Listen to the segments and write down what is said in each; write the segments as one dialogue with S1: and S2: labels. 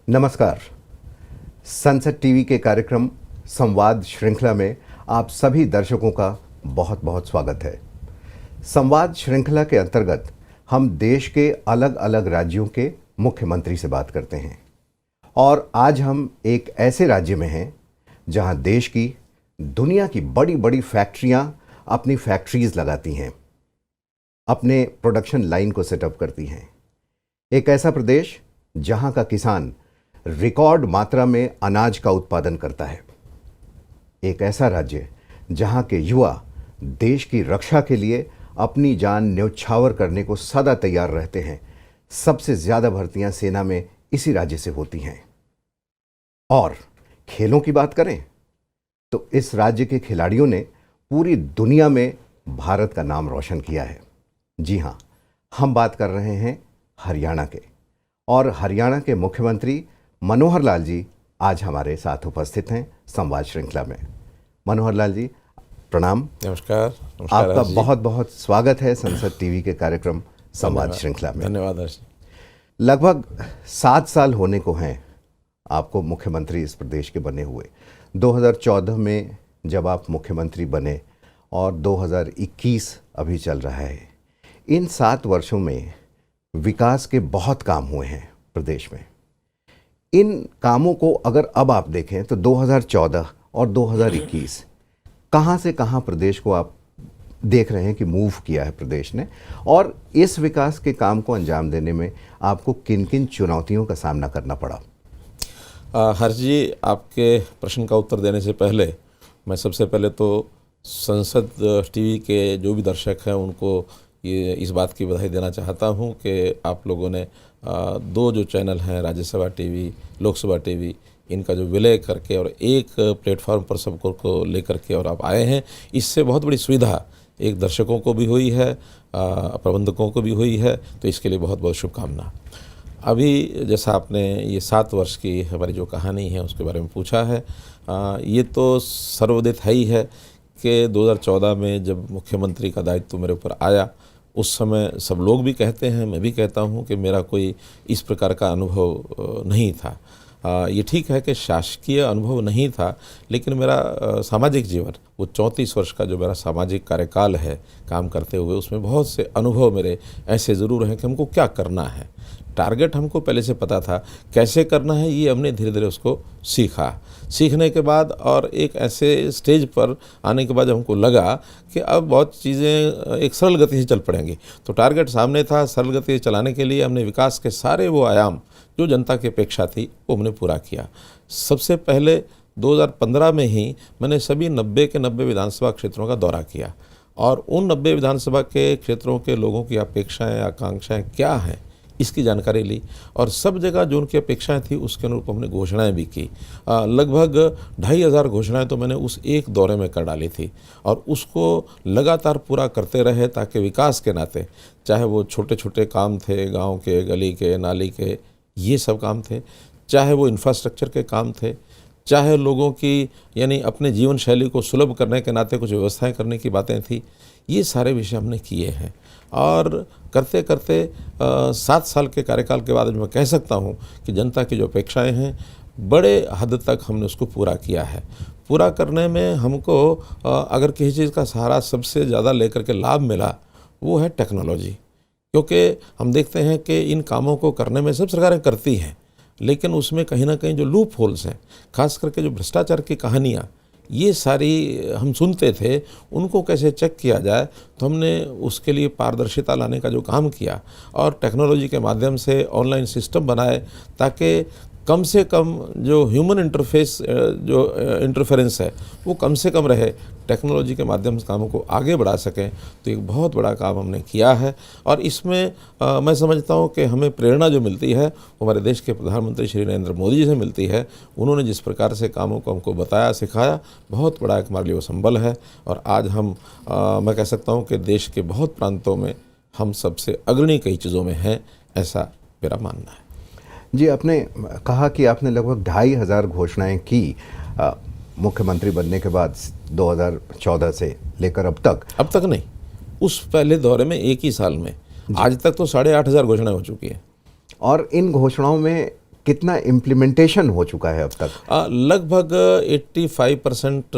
S1: नमस्कार। संसद टीवी के कार्यक्रम संवाद श्रृंखला में आप सभी दर्शकों का बहुत बहुत स्वागत है। संवाद श्रृंखला के अंतर्गत हम देश के अलग अलग राज्यों के मुख्यमंत्री से बात करते हैं और आज हम एक ऐसे राज्य में हैं जहां देश की, दुनिया की बड़ी बड़ी फैक्ट्रियां अपनी फैक्ट्रीज लगाती हैं, अपने प्रोडक्शन लाइन को सेटअप करती हैं। एक ऐसा प्रदेश जहां का किसान रिकॉर्ड मात्रा में अनाज का उत्पादन करता है। एक ऐसा राज्य जहां के युवा देश की रक्षा के लिए अपनी जान न्यौछावर करने को सदा तैयार रहते हैं। सबसे ज़्यादा भर्तियां सेना में इसी राज्य से होती हैं। और खेलों की बात करें तो इस राज्य के खिलाड़ियों ने पूरी दुनिया में भारत का नाम रोशन किया है। जी हाँ, हम बात कर रहे हैं हरियाणा के, और हरियाणा के मुख्यमंत्री मनोहर लाल जी आज हमारे साथ उपस्थित हैं संवाद श्रृंखला में। मनोहर लाल जी, प्रणाम।
S2: नमस्कार।
S1: आपका बहुत बहुत स्वागत है संसद टीवी के कार्यक्रम संवाद श्रृंखला में।
S2: धन्यवाद हर्ष।
S1: लगभग 7 साल होने को हैं आपको मुख्यमंत्री इस प्रदेश के बने हुए। 2014 में जब आप मुख्यमंत्री बने और 2021 अभी चल रहा है। इन 7 वर्षों में विकास के बहुत काम हुए हैं प्रदेश में। इन कामों को अगर अब आप देखें तो 2014 और 2021 कहां से कहां प्रदेश को आप देख रहे हैं कि मूव किया है प्रदेश ने, और इस विकास के काम को अंजाम देने में आपको किन किन चुनौतियों का सामना करना पड़ा?
S2: हर्ष जी, आपके प्रश्न का उत्तर देने से पहले मैं सबसे पहले तो संसद टीवी के जो भी दर्शक हैं उनको ये इस बात की बधाई देना चाहता हूं कि आप लोगों ने 2 जो चैनल हैं, राज्यसभा टीवी, लोकसभा टीवी, इनका जो विलय करके और एक प्लेटफॉर्म पर सबको को लेकर के और आप आए हैं। इससे बहुत बड़ी सुविधा एक दर्शकों को भी हुई है, प्रबंधकों को भी हुई है, तो इसके लिए बहुत बहुत शुभकामना। अभी जैसा आपने ये 7 वर्ष की हमारी जो कहानी है उसके बारे में पूछा है, ये तो सर्वविदित है ही है कि 2014 में जब मुख्यमंत्री का दायित्व मेरे ऊपर आया, उस समय सब लोग भी कहते हैं, मैं भी कहता हूं कि मेरा कोई इस प्रकार का अनुभव नहीं था। ये ठीक है कि शासकीय अनुभव नहीं था, लेकिन मेरा सामाजिक जीवन, वो 34 वर्ष का जो मेरा सामाजिक कार्यकाल है काम करते हुए, उसमें बहुत से अनुभव मेरे ऐसे ज़रूर हैं कि हमको क्या करना है। टारगेट हमको पहले से पता था, कैसे करना है ये हमने धीरे धीरे उसको सीखा। सीखने के बाद और एक ऐसे स्टेज पर आने के बाद हमको लगा कि अब बहुत चीज़ें एक सरल गति से चल पड़ेंगी। तो टारगेट सामने था, सरल गति से चलाने के लिए हमने विकास के सारे वो आयाम जो जनता की अपेक्षा थी वो हमने पूरा किया। सबसे पहले 2015 में ही मैंने सभी 90 के 90 विधानसभा क्षेत्रों का दौरा किया और उन 90 विधानसभा के क्षेत्रों के लोगों की अपेक्षाएँ, आकांक्षाएँ क्या हैं इसकी जानकारी ली और सब जगह जो उनकी अपेक्षाएं थी उसके अनुरूप हमने घोषणाएं भी की। लगभग 2500 घोषणाएं तो मैंने उस एक दौरे में कर डाली थी और उसको लगातार पूरा करते रहे, ताकि विकास के नाते, चाहे वो छोटे छोटे काम थे, गांव के, गली के, नाली के, ये सब काम थे, चाहे वो इंफ्रास्ट्रक्चर के काम थे, चाहे लोगों की यानी अपने जीवन शैली को सुलभ करने के नाते कुछ व्यवस्थाएं करने की बातें थी, ये सारे विषय हमने किए हैं। और करते करते 7 साल के कार्यकाल के बाद मैं कह सकता हूँ कि जनता की जो अपेक्षाएं हैं बड़े हद तक हमने उसको पूरा किया है। पूरा करने में हमको अगर किसी चीज़ का सहारा सबसे ज़्यादा लेकर के लाभ मिला वो है टेक्नोलॉजी, क्योंकि हम देखते हैं कि इन कामों को करने में सब सरकारें करती हैं, लेकिन उसमें कहीं ना कहीं जो लूप होल्स हैं, खास करके जो भ्रष्टाचार की कहानियाँ, ये सारी हम सुनते थे, उनको कैसे चेक किया जाए, तो हमने उसके लिए पारदर्शिता लाने का जो काम किया और टेक्नोलॉजी के माध्यम से ऑनलाइन सिस्टम बनाए, ताकि कम से कम जो ह्यूमन इंटरफेस जो इंटरफेरेंस है वो कम से कम रहे, टेक्नोलॉजी के माध्यम से कामों को आगे बढ़ा सकें। तो एक बहुत बड़ा काम हमने किया है और इसमें मैं समझता हूँ कि हमें प्रेरणा जो मिलती है वो हमारे देश के प्रधानमंत्री श्री नरेंद्र मोदी जी से मिलती है। उन्होंने जिस प्रकार से कामों को हमको बताया, सिखाया, बहुत बड़ा एक हमारे लिए वो संबल है और आज हम मैं कह सकता हूँ कि देश के बहुत प्रांतों में हम सबसे अग्रणी कई चीज़ों में हैं, ऐसा मेरा मानना है।
S1: जी, आपने कहा कि आपने लगभग 2500 घोषणाएं की मुख्यमंत्री बनने के बाद 2014 से लेकर अब तक
S2: नहीं, उस पहले दौरे में एक ही साल में आज तक तो 8,500 घोषणाएं हो चुकी है।
S1: और इन घोषणाओं में कितना इम्प्लीमेंटेशन हो चुका है अब तक?
S2: लगभग 85%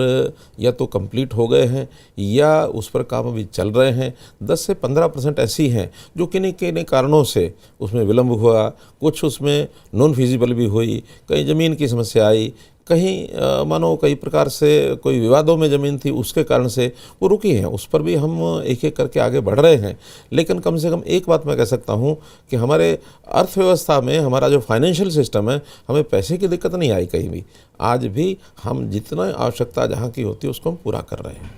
S2: या तो कंप्लीट हो गए हैं या उस पर काम अभी चल रहे हैं। 10 से 15% ऐसी हैं जो किन्हीं किन्हीं कारणों से उसमें विलम्ब हुआ, कुछ उसमें नॉन फिजिबल भी हुई, कहीं ज़मीन की समस्या आई, कहीं मानो कई प्रकार से कोई विवादों में ज़मीन थी उसके कारण से वो रुकी हैं। उस पर भी हम एक एक करके आगे बढ़ रहे हैं। लेकिन कम से कम एक बात मैं कह सकता हूँ कि हमारे अर्थव्यवस्था में हमारा जो फाइनेंशियल सिस्टम है, हमें पैसे की दिक्कत नहीं आई कहीं भी। आज भी हम जितना आवश्यकता जहाँ की होती है उसको हम पूरा कर रहे हैं।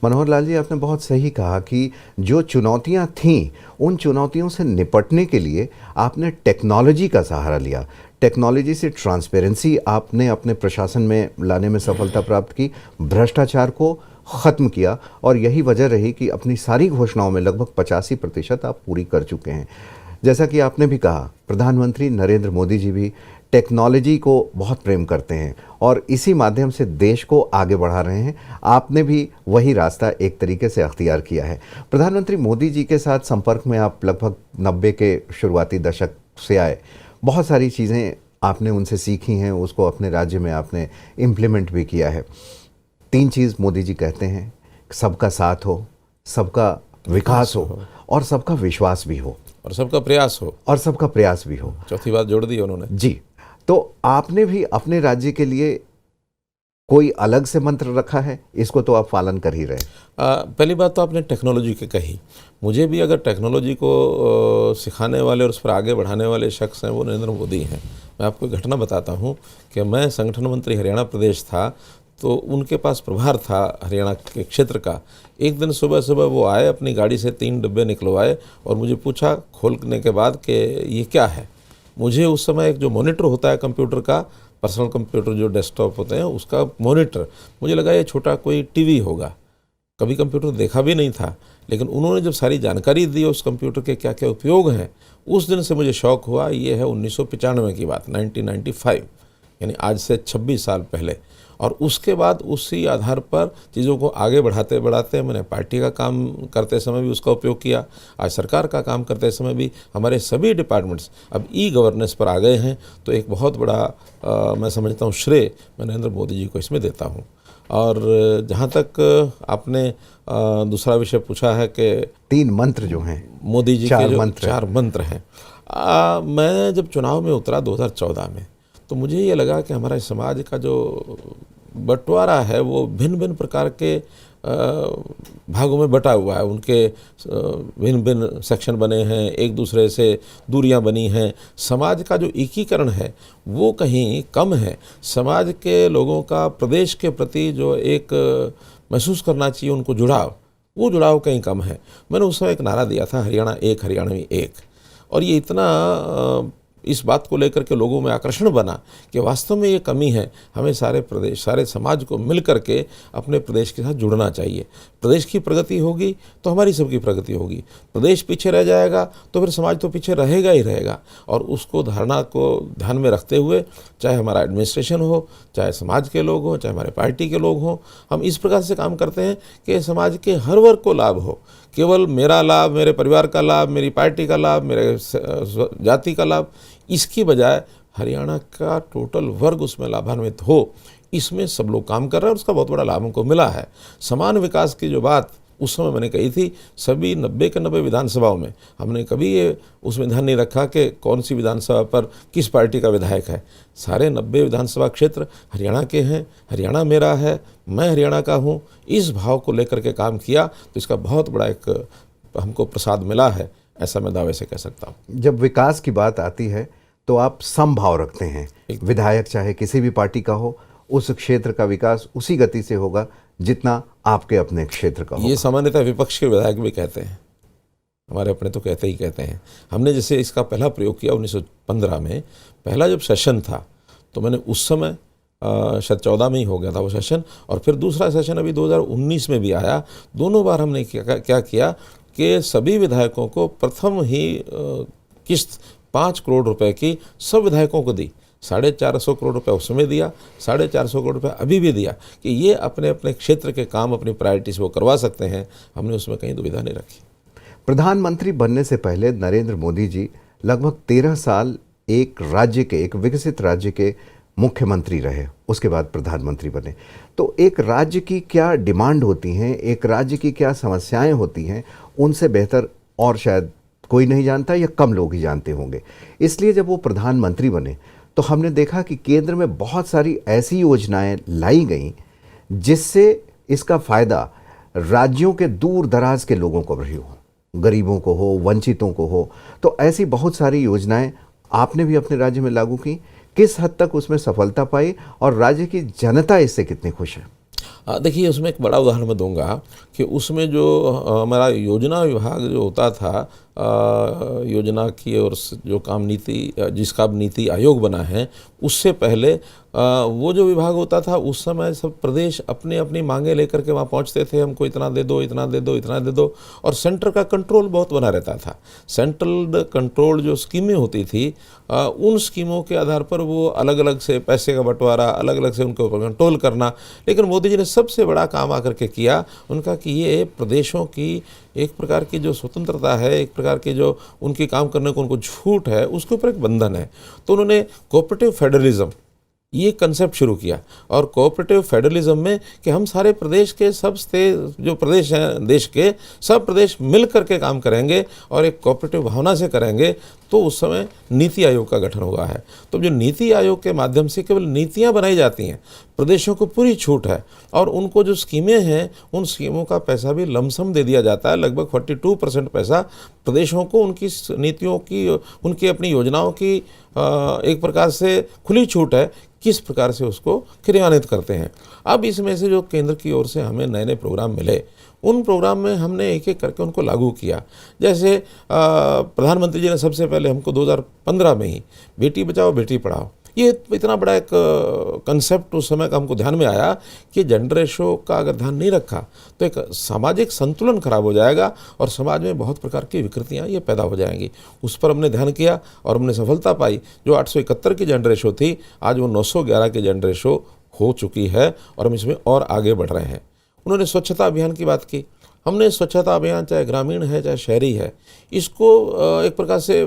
S1: मनोहर लाल जी, आपने बहुत सही कहा कि जो चुनौतियां थीं उन चुनौतियों से निपटने के लिए आपने टेक्नोलॉजी का सहारा लिया। टेक्नोलॉजी से ट्रांसपेरेंसी आपने अपने प्रशासन में लाने में सफलता प्राप्त की, भ्रष्टाचार को ख़त्म किया, और यही वजह रही कि अपनी सारी घोषणाओं में लगभग 85% आप पूरी कर चुके हैं। जैसा कि आपने भी कहा, प्रधानमंत्री नरेंद्र मोदी जी भी टेक्नोलॉजी को बहुत प्रेम करते हैं और इसी माध्यम से देश को आगे बढ़ा रहे हैं। आपने भी वही रास्ता एक तरीके से अख्तियार किया है। प्रधानमंत्री मोदी जी के साथ संपर्क में आप लगभग 90 के शुरुआती दशक से आए। बहुत सारी चीज़ें आपने उनसे सीखी हैं, उसको अपने राज्य में आपने इम्प्लीमेंट भी किया है। 3 चीज़ मोदी जी कहते हैं, सबका साथ हो, सबका विकास हो और सबका विश्वास भी हो,
S2: और सबका प्रयास हो,
S1: और सबका प्रयास भी हो।
S2: चौथी बात जोड़ दी उन्होंने
S1: जी। तो आपने भी अपने राज्य के लिए कोई अलग से मंत्र रखा है? इसको तो आप पालन कर ही रहे।
S2: पहली बात तो आपने टेक्नोलॉजी की कही। मुझे भी अगर टेक्नोलॉजी को सिखाने वाले और उस पर आगे बढ़ाने वाले शख्स हैं वो नरेंद्र मोदी हैं। मैं आपको एक घटना बताता हूँ कि मैं संगठन मंत्री हरियाणा प्रदेश था, तो उनके पास प्रभार था हरियाणा के क्षेत्र का। एक दिन सुबह सुबह वो आए, अपनी गाड़ी से 3 डब्बे निकलवाए और मुझे पूछा खोलने के बाद कि ये क्या है। मुझे उस समय एक जो मॉनिटर होता है कंप्यूटर का, पर्सनल कंप्यूटर जो डेस्कटॉप होते हैं उसका मॉनिटर, मुझे लगा ये छोटा कोई टीवी होगा। कभी कंप्यूटर देखा भी नहीं था, लेकिन उन्होंने जब सारी जानकारी दी उस कंप्यूटर के क्या क्या उपयोग हैं, उस दिन से मुझे शौक़ हुआ। ये है 1995 की बात, 1995, यानी आज से 26 साल पहले। और उसके बाद उसी आधार पर चीज़ों को आगे बढ़ाते बढ़ाते मैंने पार्टी का काम करते समय भी उसका उपयोग किया। आज सरकार का काम करते समय भी हमारे सभी डिपार्टमेंट्स अब ई गवर्नेंस पर आ गए हैं। तो एक बहुत बड़ा मैं समझता हूँ श्रेय मैं नरेंद्र मोदी जी को इसमें देता हूँ। और जहाँ तक आपने दूसरा विषय पूछा है कि
S1: 3 मंत्र जो हैं
S2: मोदी जी के जो 4 मंत्र हैं, मैं जब चुनाव में उतरा 2014 में, तो मुझे ये लगा कि हमारे समाज का जो बंटवारा है वो भिन्न भिन्न प्रकार के भागों में बटा हुआ है। उनके भिन्न भिन्न सेक्शन बने हैं, एक दूसरे से दूरियां बनी हैं। समाज का जो एकीकरण है वो कहीं कम है। समाज के लोगों का प्रदेश के प्रति जो एक महसूस करना चाहिए उनको जुड़ाव, वो जुड़ाव कहीं कम है। मैंने उस समय एक नारा दिया था, हरियाणा एक, हरियाणवी एक। और ये इतना इस बात को लेकर के लोगों में आकर्षण बना कि वास्तव में ये कमी है। हमें सारे प्रदेश, सारे समाज को मिल कर के अपने प्रदेश के साथ जुड़ना चाहिए। प्रदेश की प्रगति होगी तो हमारी सबकी प्रगति होगी। प्रदेश पीछे रह जाएगा तो फिर समाज तो पीछे रहेगा ही रहेगा। और उसको धारणा को ध्यान में रखते हुए, चाहे हमारा एडमिनिस्ट्रेशन हो, चाहे समाज के लोग हों, चाहे हमारे पार्टी के लोग हों, हम इस प्रकार से काम करते हैं कि समाज के हर वर्ग को लाभ हो। केवल मेरा लाभ, मेरे परिवार का लाभ, मेरी पार्टी का लाभ, मेरे जाति का लाभ, इसकी बजाय हरियाणा का टोटल वर्ग उसमें लाभान्वित हो, इसमें सब लोग काम कर रहे हैं और उसका बहुत बड़ा लाभ हमको मिला है। समान विकास की जो बात उस समय मैंने कही थी, सभी 90 के 90 विधानसभाओं में हमने कभी ये उसमें ध्यान नहीं रखा कि कौन सी विधानसभा पर किस पार्टी का विधायक है। सारे 90 विधानसभा क्षेत्र हरियाणा के हैं, हरियाणा मेरा है, मैं हरियाणा का हूँ। इस भाव को लेकर के काम किया तो इसका बहुत बड़ा एक हमको प्रसाद मिला है, ऐसा मैं दावे से कह सकता हूँ।
S1: जब विकास की बात आती है तो आप समभाव रखते हैं। विधायक चाहे किसी भी पार्टी का हो, उस क्षेत्र का विकास उसी गति से होगा जितना आपके अपने क्षेत्र का होगा।
S2: ये सामान्यतः विपक्ष के विधायक भी कहते हैं, हमारे अपने तो कहते ही कहते हैं। हमने जैसे इसका पहला प्रयोग किया 1915 में, पहला जब सेशन था तो मैंने उस समय शायद 14 में ही हो गया था वो सेशन, और फिर दूसरा सेशन अभी 2019 में भी आया। दोनों बार हमने क्या किया कि सभी विधायकों को प्रथम ही किस्त 5 करोड़ रुपए की सब विधायकों को दी। 450 करोड़ रुपए उस समय दिया, 450 करोड़ रुपए अभी भी दिया कि ये अपने अपने क्षेत्र के काम अपनी प्रायोरिटीज वो करवा सकते हैं। हमने उसमें कहीं दुविधा नहीं रखी।
S1: प्रधानमंत्री बनने से पहले नरेंद्र मोदी जी लगभग 13 साल एक राज्य के, एक विकसित राज्य के मुख्यमंत्री रहे, उसके बाद प्रधानमंत्री बने, तो एक राज्य की क्या डिमांड होती हैं, एक राज्य की क्या समस्याएं होती हैं, उनसे बेहतर और शायद कोई नहीं जानता या कम लोग ही जानते होंगे। इसलिए जब वो प्रधानमंत्री बने तो हमने देखा कि केंद्र में बहुत सारी ऐसी योजनाएं लाई गईं जिससे इसका फ़ायदा राज्यों के दूर दराज के लोगों को भी हो, गरीबों को हो, वंचितों को हो। तो ऐसी बहुत सारी योजनाएं आपने भी अपने राज्य में लागू की। किस हद तक उसमें सफलता पाई और राज्य की जनता इससे कितनी खुश है?
S2: देखिए, उसमें एक बड़ा उदाहरण मैं दूंगा कि उसमें जो हमारा योजना विभाग जो होता था, योजना की और जो काम नीति, जिसका अब नीति आयोग बना है, उससे पहले वो जो विभाग होता था, उस समय सब प्रदेश अपनी अपनी मांगे लेकर के वहाँ पहुँचते थे, हमको इतना दे दो, इतना दे दो, इतना दे दो, और सेंटर का कंट्रोल बहुत बना रहता था। सेंट्रल कंट्रोल जो स्कीमें होती थी, उन स्कीमों के आधार पर वो अलग अलग से पैसे का बंटवारा, अलग अलग से उनके ऊपर कंट्रोल करना। लेकिन मोदी जी ने सबसे बड़ा काम आकर के किया उनका कि ये प्रदेशों की एक प्रकार की जो स्वतंत्रता है, एक प्रकार की जो उनकी काम करने को उनको छूट है, उसके ऊपर एक बंधन है। तो उन्होंने कोऑपरेटिव फेडरलिज्म ये कंसेप्ट शुरू किया, और कोऑपरेटिव फेडरलिज्म में कि हम सारे प्रदेश के जो प्रदेश हैं देश के, सब प्रदेश मिल करके काम करेंगे और एक कोऑपरेटिव भावना से करेंगे। तो उस समय नीति आयोग का गठन हुआ है। तो जो नीति आयोग के माध्यम से केवल नीतियां बनाई जाती हैं, प्रदेशों को पूरी छूट है, और उनको जो स्कीमें हैं उन स्कीमों का पैसा भी लमसम दे दिया जाता है। लगभग 42% पैसा प्रदेशों को उनकी नीतियों की, उनकी अपनी योजनाओं की एक प्रकार से खुली छूट है, किस प्रकार से उसको क्रियान्वित करते हैं। अब इसमें से जो केंद्र की ओर से हमें नए नए प्रोग्राम मिले, उन प्रोग्राम में हमने एक एक करके उनको लागू किया। जैसे प्रधानमंत्री जी ने सबसे पहले हमको 2015 में ही बेटी बचाओ बेटी पढ़ाओ, ये इतना बड़ा एक कंसेप्ट उस समय का हमको ध्यान में आया कि जेंडर रेशो का अगर ध्यान नहीं रखा तो एक सामाजिक संतुलन खराब हो जाएगा और समाज में बहुत प्रकार की विकृतियाँ ये पैदा हो जाएंगी। उस पर हमने ध्यान किया और हमने सफलता पाई। जो 871 की जेंडर रेशो थी, आज वो 911 की जेंडर रेशो हो चुकी है, और हम इसमें और आगे बढ़ रहे हैं। उन्होंने स्वच्छता अभियान की बात की। हमने स्वच्छता अभियान चाहे ग्रामीण है चाहे शहरी है, इसको एक प्रकार से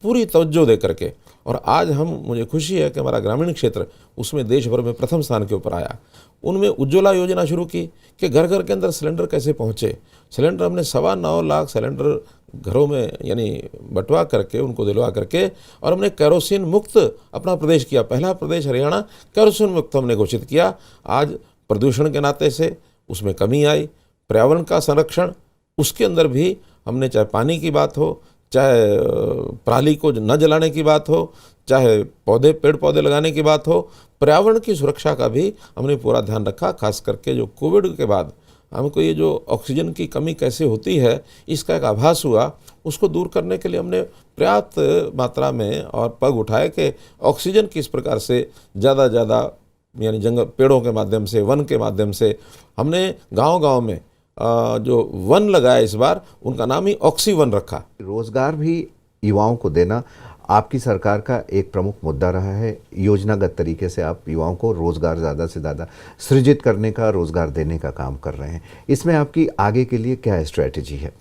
S2: पूरी तवज्जो दे करके, और आज मुझे खुशी है कि हमारा ग्रामीण क्षेत्र उसमें देश भर में प्रथम स्थान के ऊपर आया। उनमें उज्ज्वला योजना शुरू की कि घर घर के अंदर सिलेंडर कैसे पहुँचे। सिलेंडर हमने 9.25 लाख सिलेंडर घरों में यानी बंटवा करके उनको दिलवा करके, और हमने केरोसिन मुक्त अपना प्रदेश किया। पहला प्रदेश हरियाणा केरोसिन मुक्त हमने घोषित किया। आज प्रदूषण के नाते से उसमें कमी आई। पर्यावरण का संरक्षण, उसके अंदर भी हमने, चाहे पानी की बात हो, चाहे पराली को न जलाने की बात हो, चाहे पेड़ पौधे लगाने की बात हो, पर्यावरण की सुरक्षा का भी हमने पूरा ध्यान रखा। खास करके जो कोविड के बाद हमको ये जो ऑक्सीजन की कमी कैसे होती है, इसका एक आभास हुआ, उसको दूर करने के लिए हमने पर्याप्त मात्रा में और पग उठाए कि ऑक्सीजन किस प्रकार से ज़्यादा यानी जंगल, पेड़ों के माध्यम से, वन के माध्यम से हमने गांव-गांव में जो वन लगाया, इस बार उनका नाम ही ऑक्सीवन रखा।
S1: रोजगार भी युवाओं को देना आपकी सरकार का एक प्रमुख मुद्दा रहा है। योजनागत तरीके से आप युवाओं को रोजगार ज़्यादा से ज़्यादा सृजित करने का, रोजगार देने का काम कर रहे हैं। इसमें आपकी आगे के लिए क्या स्ट्रैटेजी है?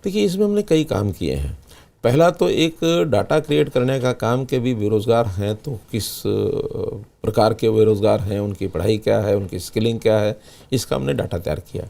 S2: देखिए, इसमें हमने कई काम किए हैं। पहला तो एक डाटा क्रिएट करने का काम के भी बेरोज़गार हैं तो किस प्रकार के बेरोज़गार हैं, उनकी पढ़ाई क्या है, उनकी स्किलिंग क्या है, इसका हमने डाटा तैयार किया।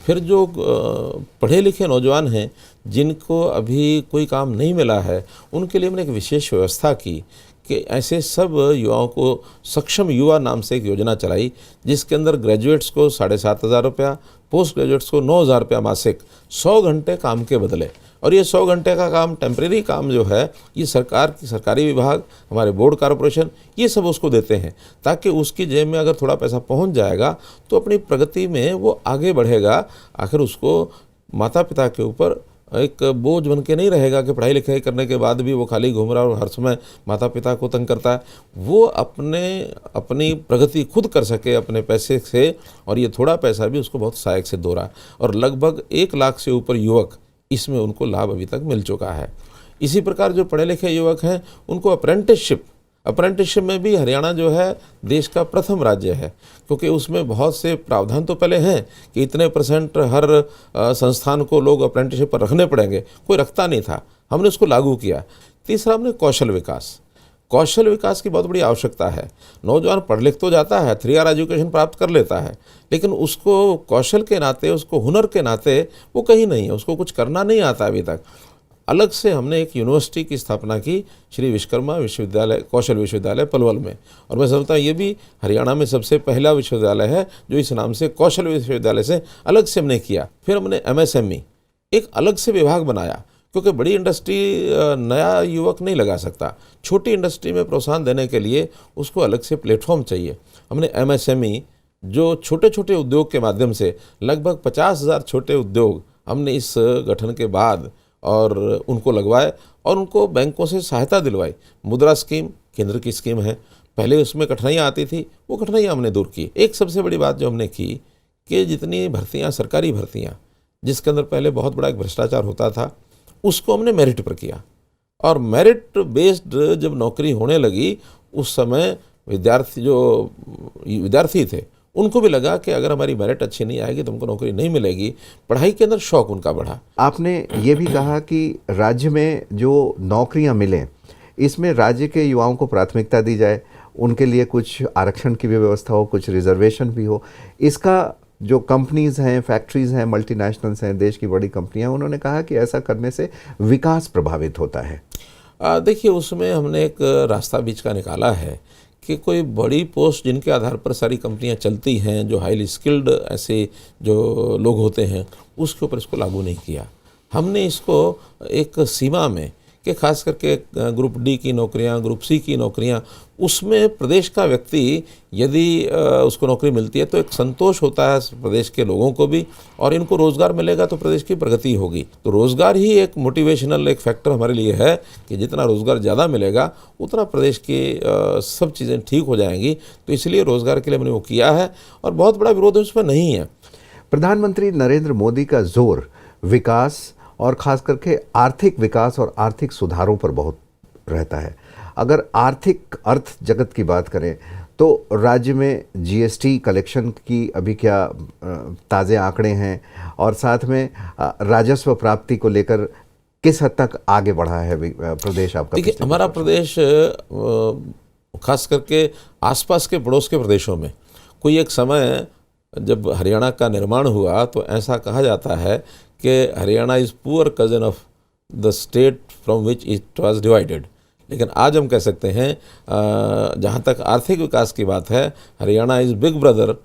S2: फिर जो पढ़े लिखे नौजवान हैं जिनको अभी कोई काम नहीं मिला है, उनके लिए हमने एक विशेष व्यवस्था की कि ऐसे सब युवाओं को सक्षम युवा नाम से एक योजना चलाई, जिसके अंदर ग्रेजुएट्स को 7,500 रुपया, पोस्ट ग्रेजुएट्स को 9,000 रुपया मासिक, 100 घंटे काम के बदले। और ये 100 घंटे का काम, टेम्परेरी काम जो है, ये सरकारी विभाग, हमारे बोर्ड कॉरपोरेशन, ये सब उसको देते हैं, ताकि उसकी जेब में अगर थोड़ा पैसा पहुंच जाएगा तो अपनी प्रगति में वो आगे बढ़ेगा। आखिर उसको माता पिता के ऊपर एक बोझ बन के नहीं रहेगा कि पढ़ाई लिखाई करने के बाद भी वो खाली घूम रहा और हर समय माता पिता को तंग करता है। वो अपनी प्रगति खुद कर सके अपने पैसे से, और ये थोड़ा पैसा भी उसको बहुत सहायक सिद्ध हो रहा है। और लगभग 1 लाख से ऊपर युवक इसमें उनको लाभ अभी तक मिल चुका है। इसी प्रकार जो पढ़े लिखे युवक हैं उनको अप्रेंटिसशिप में भी हरियाणा जो है देश का प्रथम राज्य है, क्योंकि उसमें बहुत से प्रावधान तो पहले हैं कि इतने % हर संस्थान को लोग अप्रेंटिसशिप पर रखने पड़ेंगे, कोई रखता नहीं था, हमने उसको लागू किया। तीसरा, हमने कौशल विकास। कौशल विकास की बहुत बड़ी आवश्यकता है। नौजवान पढ़ लिख तो जाता है, 3R एजुकेशन प्राप्त कर लेता है, लेकिन उसको कौशल के नाते, उसको हुनर के नाते वो कहीं नहीं है, उसको कुछ करना नहीं आता अभी तक। अलग से हमने एक यूनिवर्सिटी की स्थापना की, श्री विश्वकर्मा विश्वविद्यालय, कौशल विश्वविद्यालय पलवल में, और मैं समझता हूँ ये भी हरियाणा में सबसे पहला विश्वविद्यालय है जो इस नाम से कौशल विश्वविद्यालय से अलग से हमने किया। फिर हमने MSME एक अलग से विभाग बनाया, क्योंकि बड़ी इंडस्ट्री नया युवक नहीं लगा सकता, छोटी इंडस्ट्री में प्रोत्साहन देने के लिए उसको अलग से प्लेटफॉर्म चाहिए। हमने MSME जो छोटे छोटे उद्योग के माध्यम से लगभग 50,000 छोटे उद्योग हमने इस गठन के बाद और उनको लगवाए और उनको बैंकों से सहायता दिलवाई। मुद्रा स्कीम केंद्र की स्कीम है, पहले उसमें कठिनाइयाँ आती थी, वो कठिनाइयाँ हमने दूर की। एक सबसे बड़ी बात जो हमने की कि जितनी भर्तियाँ, सरकारी भर्तियाँ जिसके अंदर पहले बहुत बड़ा एक भ्रष्टाचार होता था, उसको हमने मेरिट पर किया, और मेरिट बेस्ड जब नौकरी होने लगी उस समय विद्यार्थी थे उनको भी लगा कि अगर हमारी मेरिट अच्छी नहीं आएगी तो हमको नौकरी नहीं मिलेगी। पढ़ाई के अंदर शौक उनका बढ़ा।
S1: आपने ये भी कहा कि राज्य में जो नौकरियां मिलें इसमें राज्य के युवाओं को प्राथमिकता दी जाए, उनके लिए कुछ आरक्षण की भी व्यवस्था हो, कुछ रिजर्वेशन भी हो। इसका जो कंपनीज़ हैं, फैक्ट्रीज़ हैं, मल्टीनेशनल्स हैं, देश की बड़ी कंपनियां, उन्होंने कहा कि ऐसा करने से विकास प्रभावित होता है।
S2: देखिए, उसमें हमने एक रास्ता बीच का निकाला है कि कोई बड़ी पोस्ट जिनके आधार पर सारी कंपनियां चलती हैं, जो हाईली स्किल्ड ऐसे जो लोग होते हैं, उसके ऊपर इसको लागू नहीं किया। हमने इसको एक सीमा में कि खास करके ग्रुप डी की नौकरियां, ग्रुप सी की नौकरियां, उसमें प्रदेश का व्यक्ति यदि उसको नौकरी मिलती है तो एक संतोष होता है प्रदेश के लोगों को भी, और इनको रोज़गार मिलेगा तो प्रदेश की प्रगति होगी। तो रोज़गार ही एक मोटिवेशनल एक फैक्टर हमारे लिए है कि जितना रोज़गार ज़्यादा मिलेगा उतना प्रदेश की सब चीज़ें ठीक हो जाएंगी। तो इसलिए रोज़गार के लिए हमने वो किया है और बहुत बड़ा विरोध उसमें नहीं है।
S1: प्रधानमंत्री नरेंद्र मोदी का जोर विकास और खास करके आर्थिक विकास और आर्थिक सुधारों पर बहुत रहता है। अगर आर्थिक अर्थ जगत की बात करें तो राज्य में जीएसटी कलेक्शन की अभी क्या ताज़े आंकड़े हैं, और साथ में राजस्व प्राप्ति को लेकर किस हद तक आगे बढ़ा है प्रदेश आपका?
S2: देखिए, हमारा प्रदेश खास करके आसपास के पड़ोस के प्रदेशों में, कोई एक समय जब हरियाणा का निर्माण हुआ तो ऐसा कहा जाता है कि Haryana is poor cousin of the state from which it was divided. लेकिन आज हम कह सकते हैं जहाँ तक आर्थिक विकास की बात है, Haryana is big brother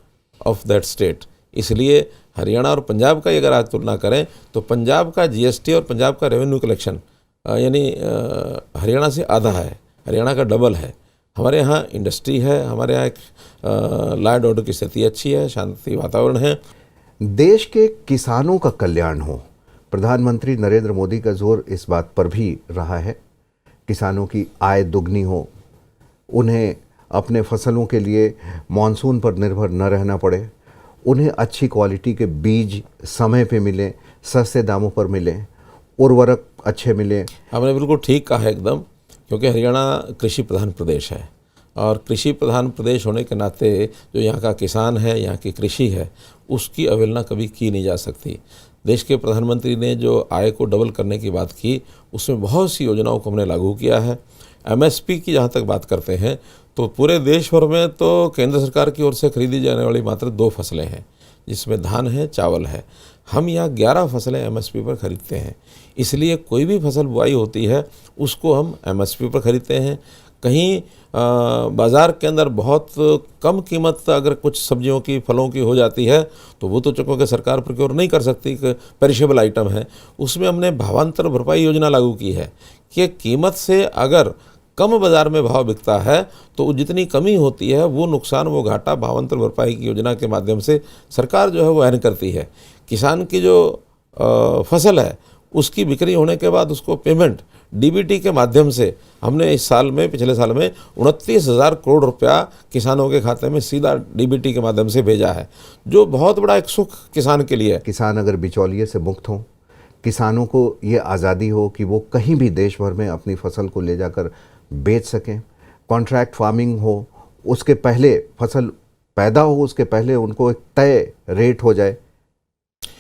S2: of that state. इसलिए हरियाणा और पंजाब का अगर आज तुलना करें तो पंजाब का जीएसटी और पंजाब का रेवेन्यू कलेक्शन यानी हरियाणा से आधा है, हरियाणा का डबल है। हमारे यहाँ इंडस्ट्री है, हमारे यहाँ एक लॉ एंड ऑर्डर की स्थिति अच्छी है, शांति वातावरण है।
S1: देश के किसानों का कल्याण हो, प्रधानमंत्री नरेंद्र मोदी का जोर इस बात पर भी रहा है। किसानों की आय दुगनी हो, उन्हें अपने फसलों के लिए मॉनसून पर निर्भर न रहना पड़े, उन्हें अच्छी क्वालिटी के बीज समय पे मिलें, सस्ते दामों पर मिलें, उर्वरक अच्छे मिलें।
S2: हमने बिल्कुल ठीक कहा है एकदम, क्योंकि हरियाणा कृषि प्रधान प्रदेश है और कृषि प्रधान प्रदेश होने के नाते जो यहाँ का किसान है, यहाँ की कृषि है, उसकी अवहेलना कभी की नहीं जा सकती। देश के प्रधानमंत्री ने जो आय को डबल करने की बात की, उसमें बहुत सी योजनाओं को हमने लागू किया है। MSP की जहाँ तक बात करते हैं तो पूरे देश भर में तो केंद्र सरकार की ओर से खरीदी जाने वाली मात्र 2 फसलें हैं, जिसमें धान है, चावल है। हम यहाँ 11 फसलें MSP पर खरीदते हैं। इसलिए कोई भी फसल बुआई होती है उसको हम MSP पर खरीदते हैं। कहीं बाज़ार के अंदर बहुत कम कीमत अगर कुछ सब्जियों की, फलों की हो जाती है तो वो तो चूँकि सरकार प्रोक्योर नहीं कर सकती, पेरिशेबल आइटम है, उसमें हमने भावांतर भरपाई योजना लागू की है कि कीमत से अगर कम बाज़ार में भाव बिकता है तो जितनी कमी होती है वो नुकसान, वो घाटा भावांतर भरपाई की योजना के माध्यम से सरकार जो है वो वहन करती है। किसान की जो फसल है उसकी बिक्री होने के बाद उसको पेमेंट DBT के माध्यम से हमने इस साल में, पिछले साल में 29,000 करोड़ रुपया किसानों के खाते में सीधा DBT के माध्यम से भेजा है, जो बहुत बड़ा एक सुख किसान के लिए है।
S1: किसान अगर बिचौलिए से मुक्त हों, किसानों को ये आज़ादी हो कि वो कहीं भी देश भर में अपनी फसल को ले जाकर बेच सकें, कॉन्ट्रैक्ट फार्मिंग हो, उसके पहले फसल पैदा हो, उसके पहले उनको एक तय रेट हो जाए।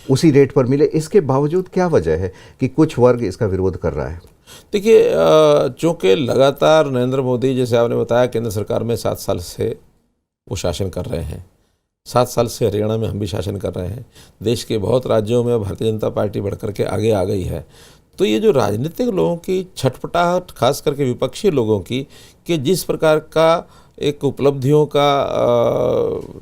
S1: उसी रेट पर मिले। इसके बावजूद क्या वजह है कि कुछ वर्ग इसका विरोध कर रहा है?
S2: देखिए, चूँकि लगातार नरेंद्र मोदी, जैसे आपने बताया, केंद्र सरकार में 7 साल से वो शासन कर रहे हैं। 7 साल से हरियाणा में हम भी शासन कर रहे हैं। देश के बहुत राज्यों में भारतीय जनता पार्टी बढ़ कर के आगे आ गई है। तो ये जो राजनीतिक लोगों की छटपटाहट, खास करके विपक्षी लोगों की, कि जिस प्रकार का एक उपलब्धियों का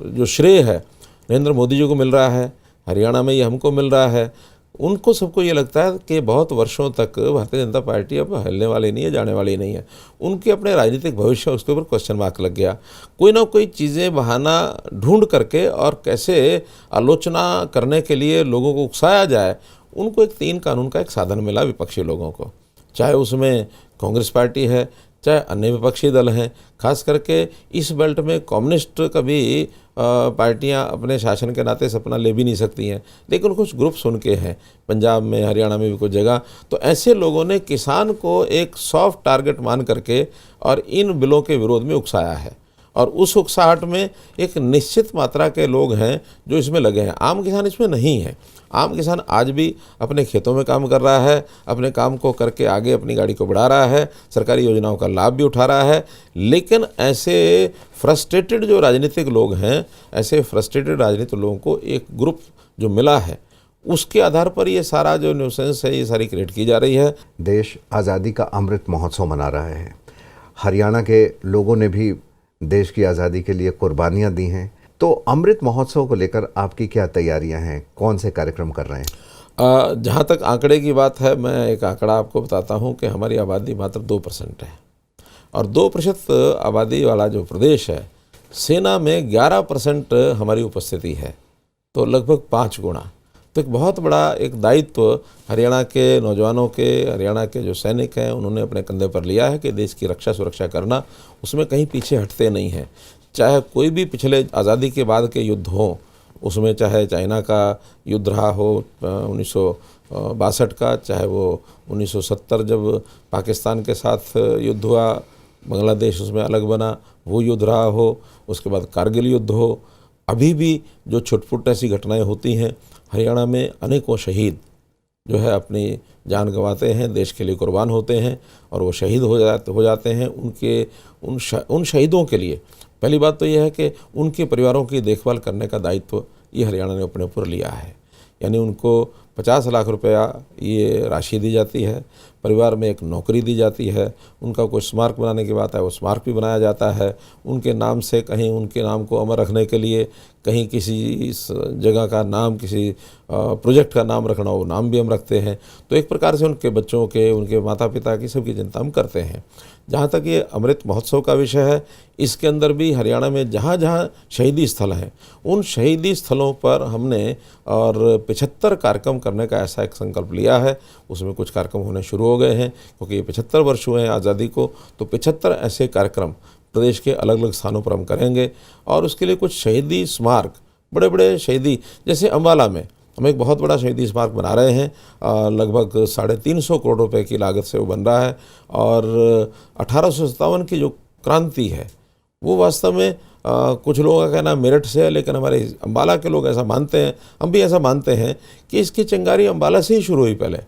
S2: जो श्रेय है नरेंद्र मोदी जी को मिल रहा है, हरियाणा में ये हमको मिल रहा है, उनको सबको ये लगता है कि बहुत वर्षों तक भारतीय जनता पार्टी अब हिलने वाली नहीं है, जाने वाली नहीं है। उनके अपने राजनीतिक भविष्य, उसके ऊपर क्वेश्चन मार्क लग गया। कोई ना कोई चीज़ें, बहाना ढूंढ करके और कैसे आलोचना करने के लिए लोगों को उकसाया जाए, उनको एक 3 कानून का एक साधन मिला विपक्षी लोगों को। चाहे उसमें कांग्रेस पार्टी है, चाहे अन्य विपक्षी दल हैं। खास करके इस बेल्ट में कम्युनिस्ट कभी पार्टियां अपने शासन के नाते सपना ले भी नहीं सकती हैं, लेकिन कुछ ग्रुप्स उनके हैं, पंजाब में, हरियाणा में भी कुछ जगह। तो ऐसे लोगों ने किसान को एक सॉफ्ट टारगेट मान करके और इन बिलों के विरोध में उकसाया है। और उस उकसाहट में एक निश्चित मात्रा के लोग हैं जो इसमें लगे हैं। आम किसान इसमें नहीं है। आम किसान आज भी अपने खेतों में काम कर रहा है, अपने काम को करके आगे अपनी गाड़ी को बढ़ा रहा है, सरकारी योजनाओं का लाभ भी उठा रहा है। लेकिन ऐसे फ्रस्ट्रेटेड जो राजनीतिक लोग हैं, ऐसे फ्रस्ट्रेटेड राजनीतिक लोगों को एक ग्रुप जो मिला है, उसके आधार पर ये सारा जो न्यूसेंस है, ये सारी क्रिएट की जा रही है।
S1: देश आज़ादी का अमृत महोत्सव मना रहा है। हरियाणा के लोगों ने भी देश की आज़ादी के लिए कुर्बानियाँ दी हैं। तो अमृत महोत्सव को लेकर आपकी क्या तैयारियां हैं? कौन से कार्यक्रम कर रहे हैं?
S2: जहाँ तक आंकड़े की बात है, मैं एक आंकड़ा आपको बताता हूँ कि हमारी आबादी मात्र 2% है। और 2% आबादी वाला जो प्रदेश है, सेना में 11% हमारी उपस्थिति है, तो लगभग 5 गुना। तो एक बहुत बड़ा एक दायित्व हरियाणा के नौजवानों के, हरियाणा के जो सैनिक हैं, उन्होंने अपने कंधे पर लिया है कि देश की रक्षा सुरक्षा करना, उसमेमें कहीं पीछे हटते नहीं हैं। चाहे कोई भी पिछले आज़ादी के बाद के युद्ध हों, उसमें चाहे चाइना का युद्ध रहा हो 1962 का, चाहे वो 1970 जब पाकिस्तान के साथ युद्ध हुआ, बांग्लादेश उसमें अलग बना, वो युद्ध रहा हो, उसके बाद कारगिल युद्ध हो, अभी भी जो छुटपुट ऐसी घटनाएं होती हैं, हरियाणा में अनेकों शहीद जो है अपनी जान गंवाते हैं, देश के लिए कुर्बान होते हैं और वो शहीद हो जाते हैं। उन शहीदों के लिए पहली बात तो यह है कि उनके परिवारों की देखभाल करने का दायित्व ये हरियाणा ने अपने ऊपर लिया है। यानी उनको 50 लाख रुपया ये राशि दी जाती है, परिवार में एक नौकरी दी जाती है, उनका कोई स्मारक बनाने की बात है, वो स्मारक भी बनाया जाता है, उनके नाम से कहीं उनके नाम को अमर रखने के लिए कहीं किसी जगह का नाम, किसी प्रोजेक्ट का नाम रखना, वो नाम भी हम रखते हैं। तो एक प्रकार से उनके बच्चों के, उनके माता पिता की सबकी चिंता हम करते हैं। जहाँ तक ये अमृत महोत्सव का विषय है, इसके अंदर भी हरियाणा में जहाँ जहाँ शहीदी स्थल हैं, उन शहीदी स्थलों पर हमने और 75 कार्यक्रम करने का ऐसा एक संकल्प लिया है। उसमें कुछ कार्यक्रम होने शुरू हो गए हैं, क्योंकि ये 75 वर्ष हुए हैं आज़ादी को, तो 75 ऐसे कार्यक्रम प्रदेश के अलग अलग स्थानों पर हम करेंगे। और उसके लिए कुछ शहीदी स्मारक, बड़े बड़े शहीदी, जैसे अम्बाला में हम एक बहुत बड़ा शहीदी स्मारक बना रहे हैं, लगभग 350 करोड़ रुपए की लागत से वो बन रहा है। और 1857 की जो क्रांति है, वो वास्तव में कुछ लोगों का कहना मेरठ से है, लेकिन हमारे अम्बाला के लोग ऐसा मानते हैं, हम भी ऐसा मानते हैं कि इसकी चिंगारी अम्बाला से ही शुरू हुई। पहले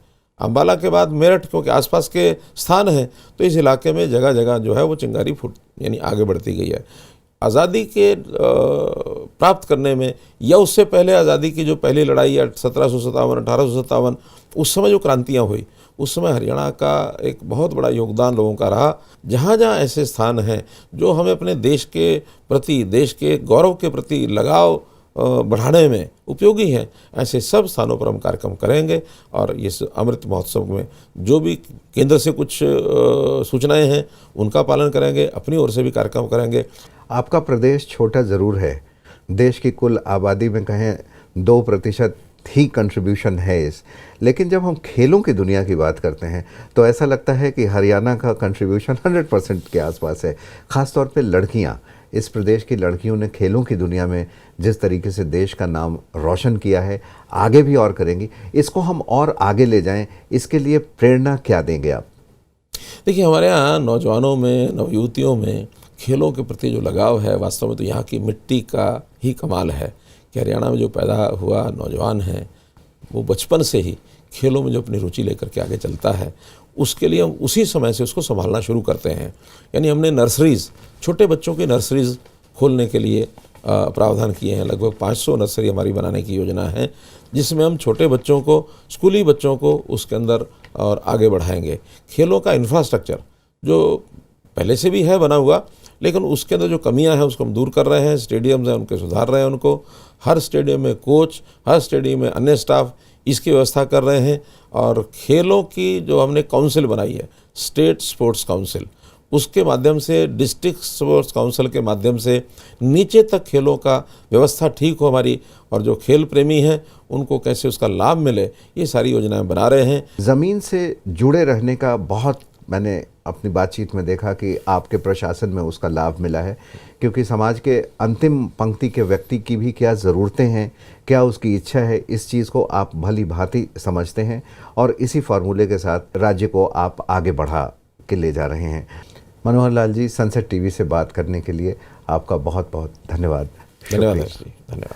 S2: अम्बाला के बाद मेरठ, क्योंकि आसपास के स्थान हैं, तो इस इलाके में जगह जगह जो है वो चिंगारी यानी आगे बढ़ती गई है। आज़ादी के प्राप्त करने में, या उससे पहले आज़ादी की जो पहली लड़ाई है 1757, 1857, उस समय जो क्रांतियाँ हुई, उस समय हरियाणा का एक बहुत बड़ा योगदान लोगों का रहा। जहाँ जहाँ ऐसे स्थान हैं जो हमें अपने देश के प्रति, देश के गौरव के प्रति लगाव बढ़ाने में उपयोगी हैं, ऐसे सब स्थानों पर हम कार्यक्रम करेंगे। और इस अमृत महोत्सव में जो भी केंद्र से कुछ सूचनाएं हैं, उनका पालन करेंगे, अपनी ओर से भी कार्यक्रम करेंगे।
S1: आपका प्रदेश छोटा ज़रूर है, देश की कुल आबादी में कहें 2% ही कंट्रीब्यूशन है लेकिन जब हम खेलों की दुनिया की बात करते हैं तो ऐसा लगता है कि हरियाणा का कंट्रीब्यूशन 100% के आसपास है। ख़ास तौर पे लड़कियां, इस प्रदेश की लड़कियों ने खेलों की दुनिया में जिस तरीके से देश का नाम रोशन किया है, आगे भी और करेंगी। इसको हम और आगे ले जाएं, इसके लिए प्रेरणा क्या देंगे आप?
S2: देखिए, हमारे यहाँ नौजवानों में, नवयुवतियों में खेलों के प्रति जो लगाव है, वास्तव में तो यहाँ की मिट्टी का ही कमाल है कि हरियाणा में जो पैदा हुआ नौजवान हैं, वो बचपन से ही खेलों में जो अपनी रुचि लेकर के आगे चलता है, उसके लिए हम उसी समय से उसको संभालना शुरू करते हैं। यानी हमने नर्सरीज़, छोटे बच्चों की नर्सरीज़ खोलने के लिए प्रावधान किए हैं। लगभग 500 नर्सरी हमारी बनाने की योजना है, जिसमें हम छोटे बच्चों को, स्कूली बच्चों को उसके अंदर और आगे बढ़ाएंगे। खेलों का इंफ्रास्ट्रक्चर जो पहले से भी है बना हुआ, लेकिन उसके अंदर जो कमियां हैं उसको हम दूर कर रहे हैं। स्टेडियम्स हैं उनके सुधार रहे हैं उनको, हर स्टेडियम में कोच, हर स्टेडियम में अन्य स्टाफ, इसकी व्यवस्था कर रहे हैं। और खेलों की जो हमने काउंसिल बनाई है, स्टेट स्पोर्ट्स काउंसिल, उसके माध्यम से, डिस्ट्रिक्ट स्पोर्ट्स काउंसिल के माध्यम से नीचे तक खेलों का व्यवस्था ठीक हो हमारी, और जो खेल प्रेमी हैं उनको कैसे उसका लाभ मिले, ये सारी योजनाएं बना रहे हैं।
S1: ज़मीन से जुड़े रहने का बहुत मैंने अपनी बातचीत में देखा कि आपके प्रशासन में उसका लाभ मिला है, क्योंकि समाज के अंतिम पंक्ति के व्यक्ति की भी क्या ज़रूरतें हैं, क्या उसकी इच्छा है, इस चीज़ को आप भली भांति समझते हैं और इसी फार्मूले के साथ राज्य को आप आगे बढ़ा के ले जा रहे हैं। मनोहर लाल जी, सनसेट टीवी से बात करने के लिए आपका बहुत बहुत धन्यवाद।
S2: धन्यवाद।